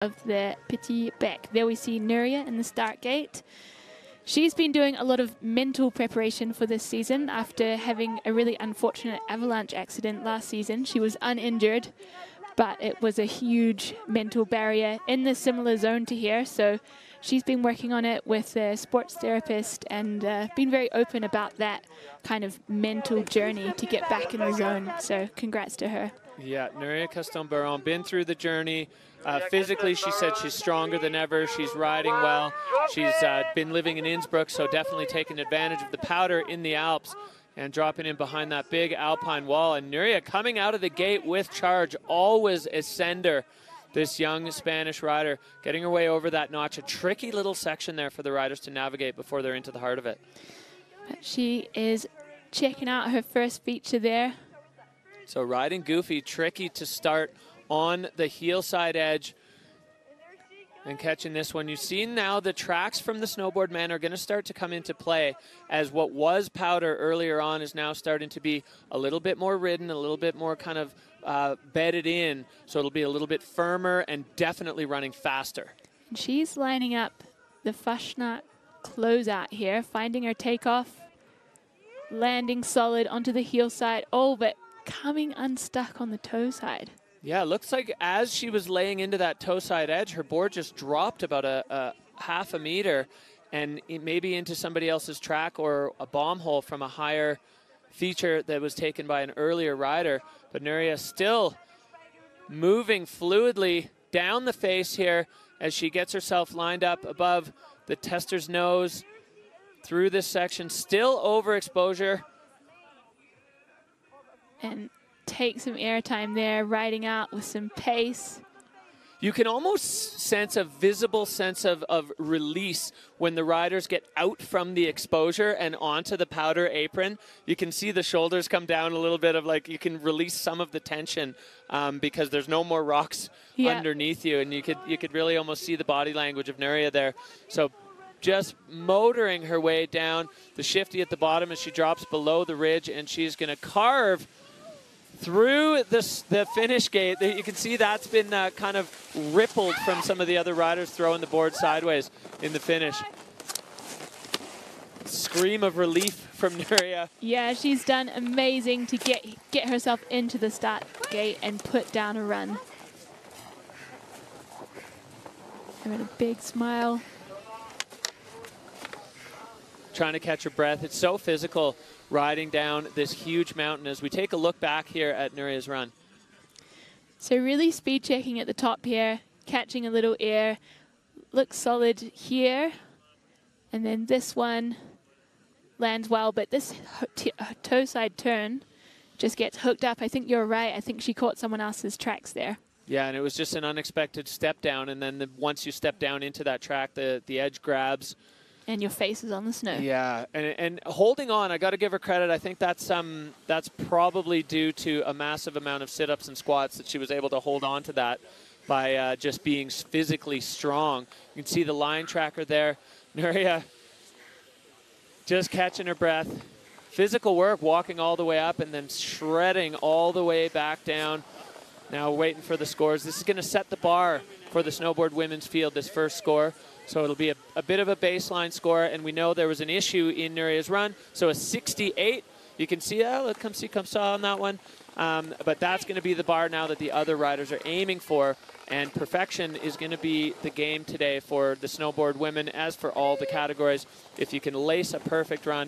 of the Petit Bec. There we see Núria in the start gate. She's been doing a lot of mental preparation for this season after having a really unfortunate avalanche accident last season. She was uninjured, but it was a huge mental barrier in the similar zone to here. So she's been working on it with a sports therapist and been very open about that kind of mental journey to get back in the zone. So congrats to her. Yeah, Núria Castán Barón, been through the journey. Physically, she said she's stronger than ever. She's riding well. She's been living in Innsbruck, so definitely taking advantage of the powder in the Alps and dropping in behind that big alpine wall. And Núria coming out of the gate with charge, always a sender. This young Spanish rider getting her way over that notch. A tricky little section there for the riders to navigate before they're into the heart of it. But she is checking out her first feature there. So riding goofy, tricky to start on the heel side edge and catching this one. You've seen now the tracks from the snowboard men are going to start to come into play, as what was powder earlier on is now starting to be a little bit more ridden, a little bit more kind of bedded in, so it'll be a little bit firmer and definitely running faster. And she's lining up the Fashionat closeout here, finding her takeoff, landing solid onto the heel side. Oh, but coming unstuck on the toe side. Yeah, it looks like as she was laying into that toe side edge, her board just dropped about a half a meter and maybe into somebody else's track or a bomb hole from a higher feature that was taken by an earlier rider. But Núria still moving fluidly down the face here as she gets herself lined up above the tester's nose through this section. Still overexposure. And take some airtime there, riding out with some pace. You can almost sense a visible sense of release when the riders get out from the exposure and onto the powder apron. You can see the shoulders come down a little bit of like, you can release some of the tension because there's no more rocks underneath you, and you could really almost see the body language of Núria there. So just motoring her way down the shifty at the bottom as she drops below the ridge, and she's going to carve through the finish gate. You can see that's been kind of rippled from some of the other riders throwing the board sideways in the finish. Scream of relief from Núria. Yeah, she's done amazing to get herself into the start gate and put down a run. Having a big smile. Trying to catch her breath. It's so physical riding down this huge mountain as we take a look back here at Núria's run. So really speed checking at the top here, catching a little air, looks solid here, and then this one lands well, but this toe side turn just gets hooked up. I think you're right. I think she caught someone else's tracks there. Yeah, and it was just an unexpected step down, and then once you step down into that track, the edge grabs. And your face is on the snow. Yeah, and holding on, I got to give her credit. I think that's probably due to a massive amount of sit-ups and squats that she was able to hold on to that by just being physically strong. You can see the line tracker there. Núria just catching her breath. Physical work, walking all the way up and then shredding all the way back down. Now waiting for the scores. This is going to set the bar for the snowboard women's field, this first score. So it'll be a bit of a baseline score, and we know there was an issue in Núria's run. So a 68, you can see, come saw on that one. But that's going to be the bar now that the other riders are aiming for, and perfection is going to be the game today for the snowboard women, as for all the categories. If you can lace a perfect run,